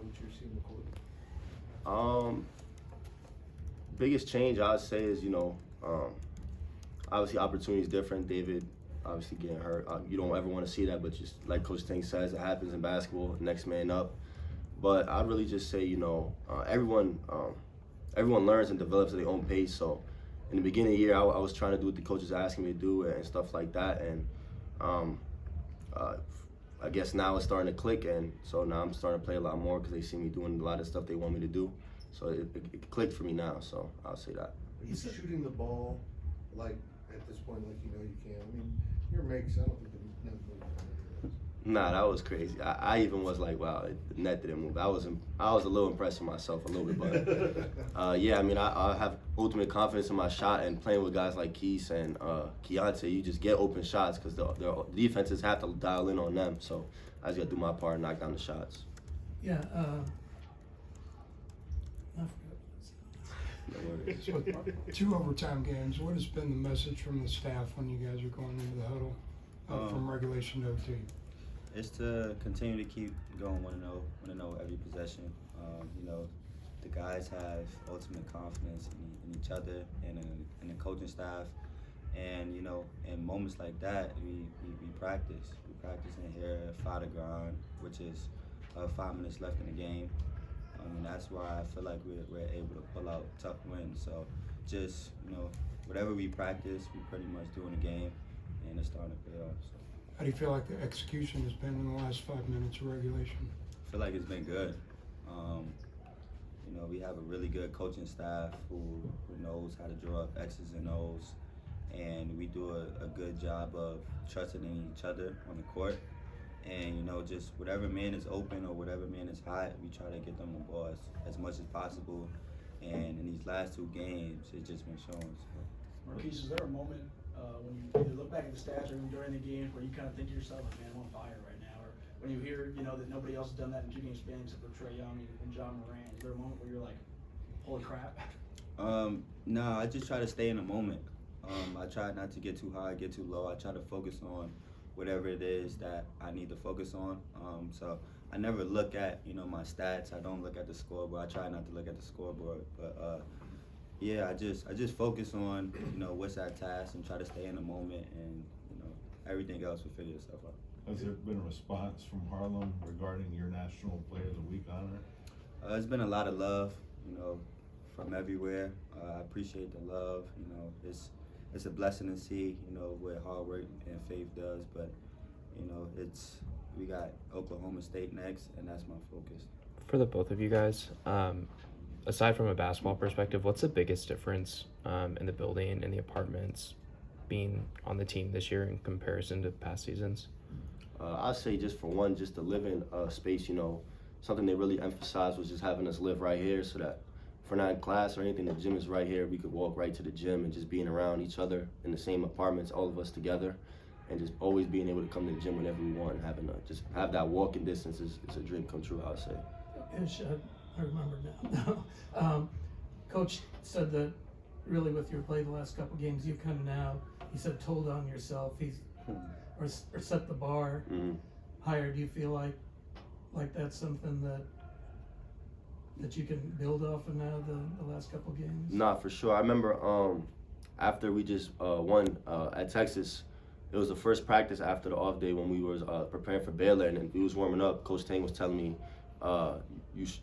that you're seeing the court? Biggest change I'd say is, obviously opportunity is different. David obviously getting hurt. You don't ever want to see that, but just like Coach Tank says, it happens in basketball, next man up. But I'd really just say, everyone learns and develops at their own pace. So in the beginning of the year, I was trying to do what the coaches asking me to do and stuff like that. And I guess now it's starting to click, and so now I'm starting to play a lot more because they see me doing a lot of stuff they want me to do. So it clicked for me now, so I'll say that. Are you shooting the ball like at this point, like you can? I mean, your makes, I don't think the net moved. Nah, that was crazy. I even was like, wow, the net didn't move. I was a little impressed with myself a little bit, but yeah, I mean, I have ultimate confidence in my shot, and playing with guys like Keith and Keontae, you just get open shots because the defenses have to dial in on them. So I just got to do my part and knock down the shots. Yeah. Two overtime games. What has been the message from the staff when you guys are going into the huddle from regulation to OT? It's to continue to keep going 1-0 every possession. The guys have ultimate confidence in each other and in the coaching staff. And, in moments like that, we practice. We practice in here, fight the ground, which is 5 minutes left in the game. And that's why I feel like we're able to pull out tough wins. So just, whatever we practice, we pretty much do in the game, and it's starting to pay off. So. How do you feel like the execution has been in the last 5 minutes of regulation? I feel like it's been good. We have a really good coaching staff who knows how to draw up X's and O's, and we do a good job of trusting in each other on the court. And, just whatever man is open or whatever man is hot, we try to get them the ball as much as possible. And in these last 2 games, it's just been shown. So. Marquise, is there a moment when you either look back at the stats or even during the games where you kind of think to yourself, like, man, I'm on fire right now? Or when you hear, that nobody else has done that in 2 game span except for Trae Young and John Moran, is there a moment where you're like, holy crap? No, I just try to stay in the moment. I try not to get too high, get too low. I try to focus on whatever it is that I need to focus on. So I never look at, my stats. I don't look at the scoreboard. I try not to look at the scoreboard. But yeah, I just focus on, what's our task and try to stay in the moment, and, everything else will figure itself out. Has there been a response from Harlem regarding your National Player of the Week honor? It's been a lot of love, from everywhere. I appreciate the love. It's a blessing to see, what hard work and faith does. But, we got Oklahoma State next, and that's my focus. For the both of you guys, aside from a basketball perspective, what's the biggest difference in the building and the apartments being on the team this year in comparison to past seasons? I'd say just for one, just to live in space, something they really emphasized was just having us live right here so that if we're not in class or anything, the gym is right here. We could walk right to the gym, and just being around each other in the same apartments, all of us together, and just always being able to come to the gym whenever we want, and just have that walking distance is a dream come true, I would say. I remember now. Coach said that really with your play the last couple games, you've kind of now, he said, told on yourself. Or set the bar higher. Do you feel like that's something that you can build off of now the last couple games? Nah, for sure. I remember after we just won at Texas, it was the first practice after the off day when we was preparing for Baylor, and we was warming up. Coach Tang was telling me,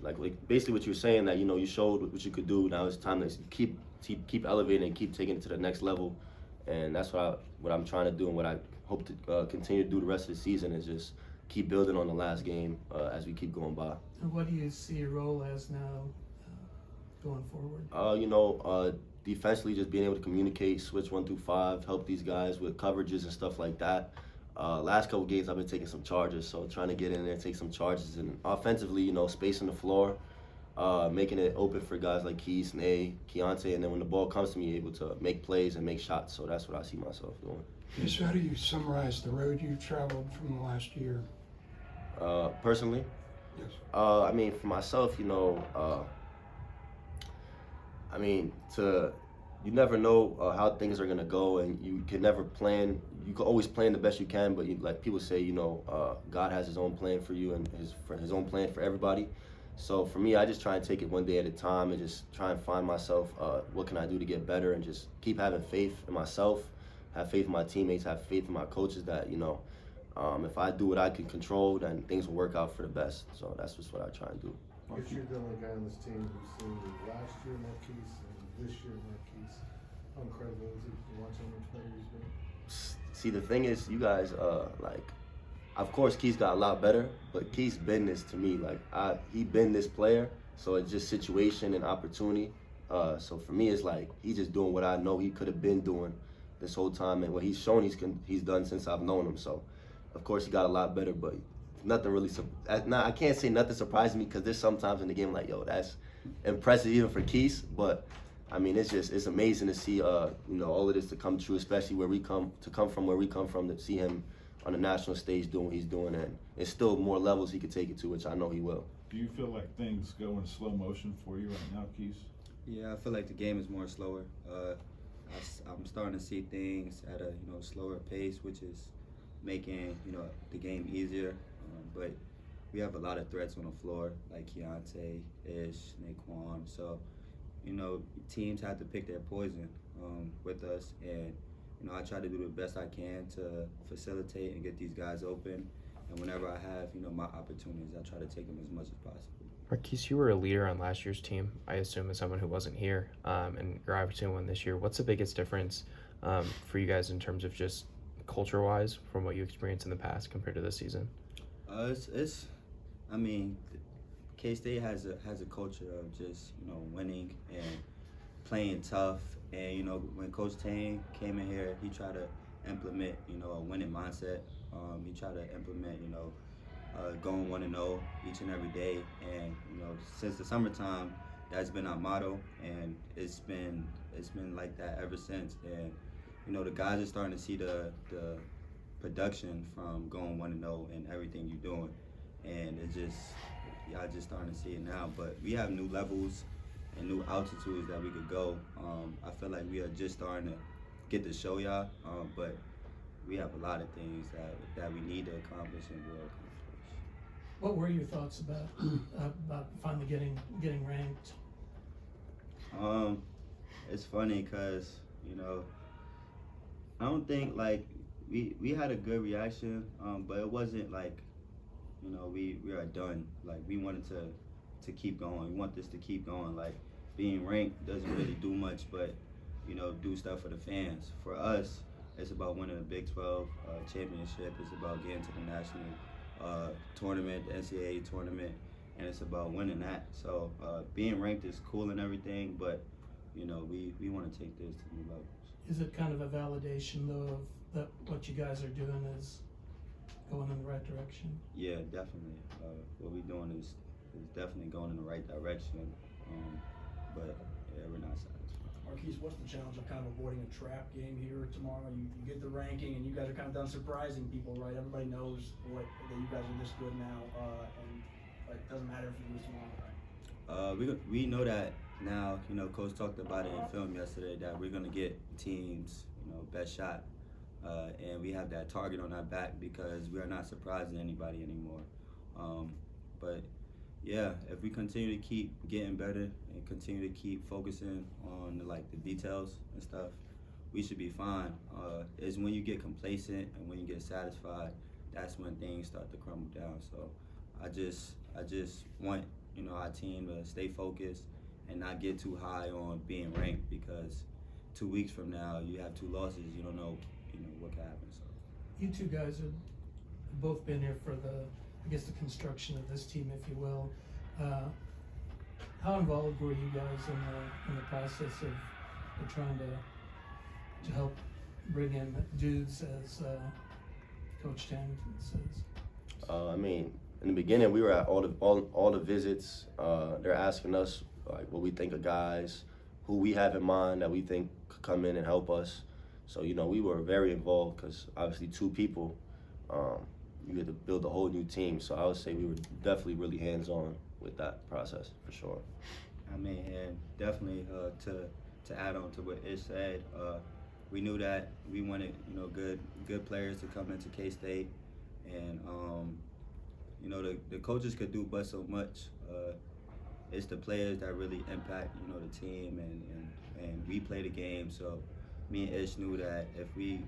like basically what you were saying, that you showed what you could do. Now it's time to keep elevating and keep taking it to the next level, and that's what I'm trying to do, and what I hope to continue to do the rest of the season is just keep building on the last game as we keep going by. And what do you see your role as now going forward? Defensively, just being able to communicate, switch 1 through 5, help these guys with coverages and stuff like that. Last couple games, I've been taking some charges, so trying to get in there and take some charges. And offensively, spacing the floor, making it open for guys like Keith, Keontae, and then when the ball comes to me, able to make plays and make shots. So that's what I see myself doing. So how do you summarize the road you've traveled from the last year? Personally? Yes. I mean, for myself, you never know how things are gonna go, and you can never plan. You can always plan the best you can, but like people say, God has His own plan for you and His own plan for everybody. So for me, I just try and take it one day at a time and just try and find myself, what can I do to get better, and just keep having faith in myself, have faith in my teammates, have faith in my coaches that, if I do what I can control, then things will work out for the best. So that's just what I try and do. I guess you're the only guy on this team who's seen the last year Marquise and this year Marquise. How incredible is it to watch how much better he's been? See, the thing is, you guys, of course, Keith's got a lot better, but Keith's been this to me. He been this player, so it's just situation and opportunity. So for me, it's like he's just doing what I know he could have been doing this whole time, and what he's shown he's done since I've known him. So, of course, he got a lot better, but nothing really. I can't say nothing surprised me, because there's sometimes in the game like, yo, that's impressive even for Keith. But I mean, it's amazing to see all of this to come true, especially where we come from, to see him on the national stage doing what he's doing, and it's still more levels he could take it to, which I know he will. Do you feel like things go in slow motion for you right now, Keith? Yeah, I feel like the game is more slower. I'm starting to see things at a slower pace, which is making the game easier. But we have a lot of threats on the floor, like Keontae, Ish, Naquan. So teams have to pick their poison with us, and I try to do the best I can to facilitate and get these guys open. And whenever I have my opportunities, I try to take them as much as possible. Marquise, you were a leader on last year's team, I assume, as someone who wasn't here, and you're opportunity one this year. What's the biggest difference for you guys in terms of just culture-wise from what you experienced in the past compared to this season? K-State has a culture of just winning and playing tough. And when Coach Tang came in here, he tried to implement a winning mindset. He tried to implement going 1-0 each and every day. And since the summertime, that's been our motto, and it's been like that ever since. And the guys are starting to see the production from going 1-0 and everything you're doing, and y'all just starting to see it now. But we have new levels and new altitudes that we could go. I feel like we are just starting to get to show y'all, but we have a lot of things that we need to accomplish and will accomplish. What were your thoughts about finally getting ranked? It's funny because I don't think we had a good reaction, but it wasn't like we are done. Like, we wanted to keep going. We want this to keep going. Like, being ranked doesn't really do much, but do stuff for the fans. For us, it's about winning a Big 12 championship. It's about getting to the national tournament, the NCAA tournament, and it's about winning that. So being ranked is cool and everything, but we want to take this to new levels. Is it kind of a validation though of that what you guys are doing is going in the right direction? Yeah, definitely. What we're doing is definitely going in the right direction, but we're not satisfied. Marquise, what's the challenge of kind of avoiding a trap game here tomorrow? You get the ranking, and you guys are kind of done surprising people, right? Everybody knows that you guys are this good now, and it doesn't matter if you lose tomorrow, right? We know that now. Coach talked about it in film yesterday that we're gonna get teams, best shot, and we have that target on our back because we are not surprising anybody anymore. But yeah, if we continue to keep getting better and continue to keep focusing on the details and stuff, we should be fine. It's when you get complacent and when you get satisfied, that's when things start to crumble down. So I just want our team to stay focused and not get too high on being ranked, because 2 weeks from now you have 2 losses. You don't know what can happen. So You two guys have both been here for the construction of this team, if you will. How involved were you guys in the process of trying to help bring in dudes, as Coach Tang says? In the beginning, we were at all the visits. They're asking us what we think of guys, who we have in mind that we think could come in and help us. So we were very involved, because obviously 2 people, you get to build a whole new team. So I would say we were definitely really hands-on with that process, for sure. and definitely to add on to what Ish said, we knew that we wanted good players to come into K-State, and the coaches could do but so much. it's the players that really impact, you know, the team, and we play the game. So me and Ish knew that if we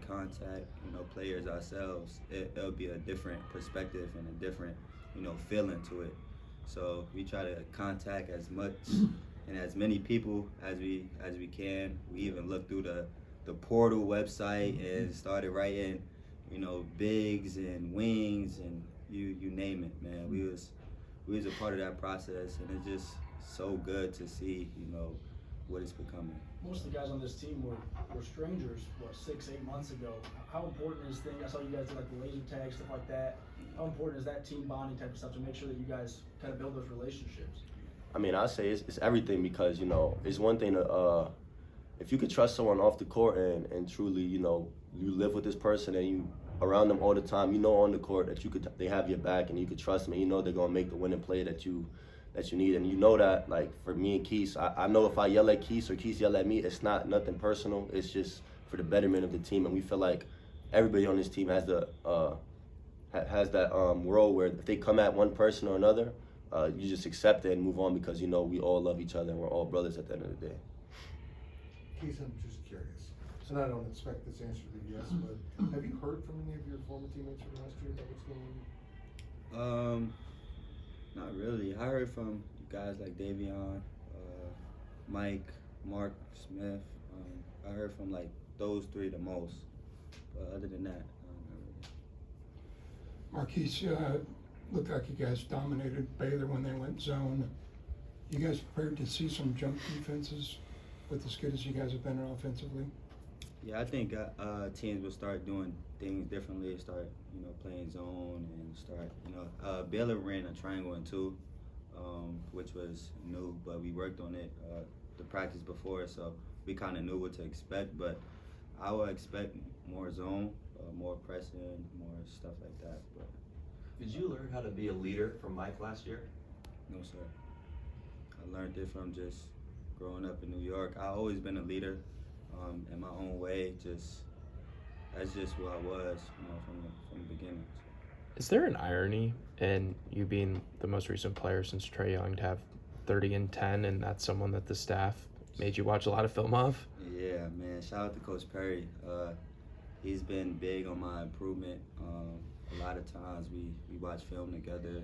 contact, you know, players ourselves, it'll be a different perspective and a different, you know, feeling to it. So we try to contact as much and as many people as we can. We even looked through the portal website and started writing, you know, bigs and wings and you name it, man. We was a part of that process, and it's just so good to see, you know, what it's becoming. Most of the guys on this team were strangers, 6-8 months ago. How important is I saw you guys did like the laser tag, stuff like that. How important is that team bonding type of stuff to make sure that you guys kind of build those relationships? I mean, I say it's everything, because, you know, it's one thing to, if you could trust someone off the court and truly, you know, you live with this person and you around them all the time, you know, on the court that they have your back and you could trust them, and you know they're gonna make the winning play that you need. And you know that, like, for me and Keith, I know if I yell at Keith or Keith yell at me, it's not nothing personal. It's just for the betterment of the team, and we feel like everybody on this team has that role where if they come at one person or another, you just accept it and move on, because you know we all love each other and we're all brothers at the end of the day. Keith, I'm just curious, and I don't expect this answer to be yes, but have you heard from any of your former teammates from last year about what's going on? Not really. I heard from guys like Davion, Mike, Mark, Smith. I heard from like those three the most. But other than that, not really. Marquise, looked like you guys dominated Baylor when they went zone. You guys prepared to see some jump defenses with as good as you guys have been offensively? Yeah, I think teams will start doing things differently, start, you know, playing zone and start, you know, Baylor ran a triangle and two, which was new, but we worked on it the practice before, so we kind of knew what to expect. But I would expect more zone, more pressing, more stuff like that. But did you learn how to be a leader from Mike last year? no, sir. I learned it from just growing up in New York. I've always been a leader in my own way. That's just who I was, you know, from the beginning. Is there an irony in you being the most recent player since Trae Young to have 30 and 10, and that's someone that the staff made you watch a lot of film of? Yeah, man. Shout out to Coach Perry. He's been big on my improvement. A lot of times we watch film together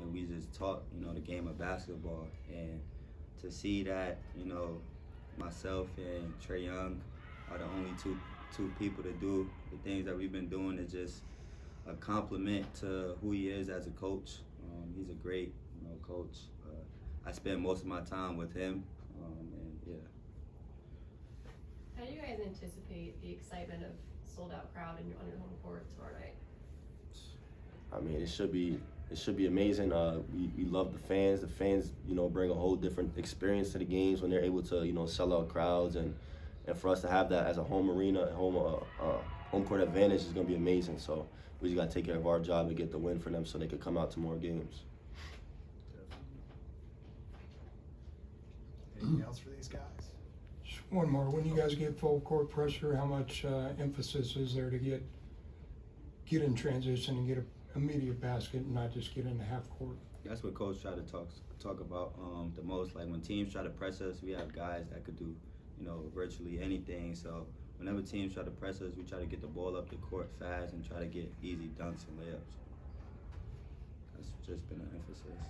and we just talk, you know, the game of basketball. And to see that, you know, myself and Trae Young are the only two people to do the things that we've been doing is just a compliment to who he is as a coach. He's a great, you know, coach. I spend most of my time with him, and yeah. How do you guys anticipate the excitement of sold-out crowd on your home court tomorrow night? I mean, it should be amazing. We love the fans. The fans, you know, bring a whole different experience to the games when they're able to, you know, sell out crowds, and for us to have that as a home arena, home court advantage is going to be amazing. So we just got to take care of our job and get the win for them so they could come out to more games. Anything else for these guys? Just one more. When you guys get full court pressure, how much emphasis is there to get in transition and get an immediate basket and not just get into half court? That's what Coach tried to talk about the most. Like when teams try to press us, we have guys that could do, you know, virtually anything. So whenever teams try to press us, we try to get the ball up the court fast and try to get easy dunks and layups. That's just been an emphasis.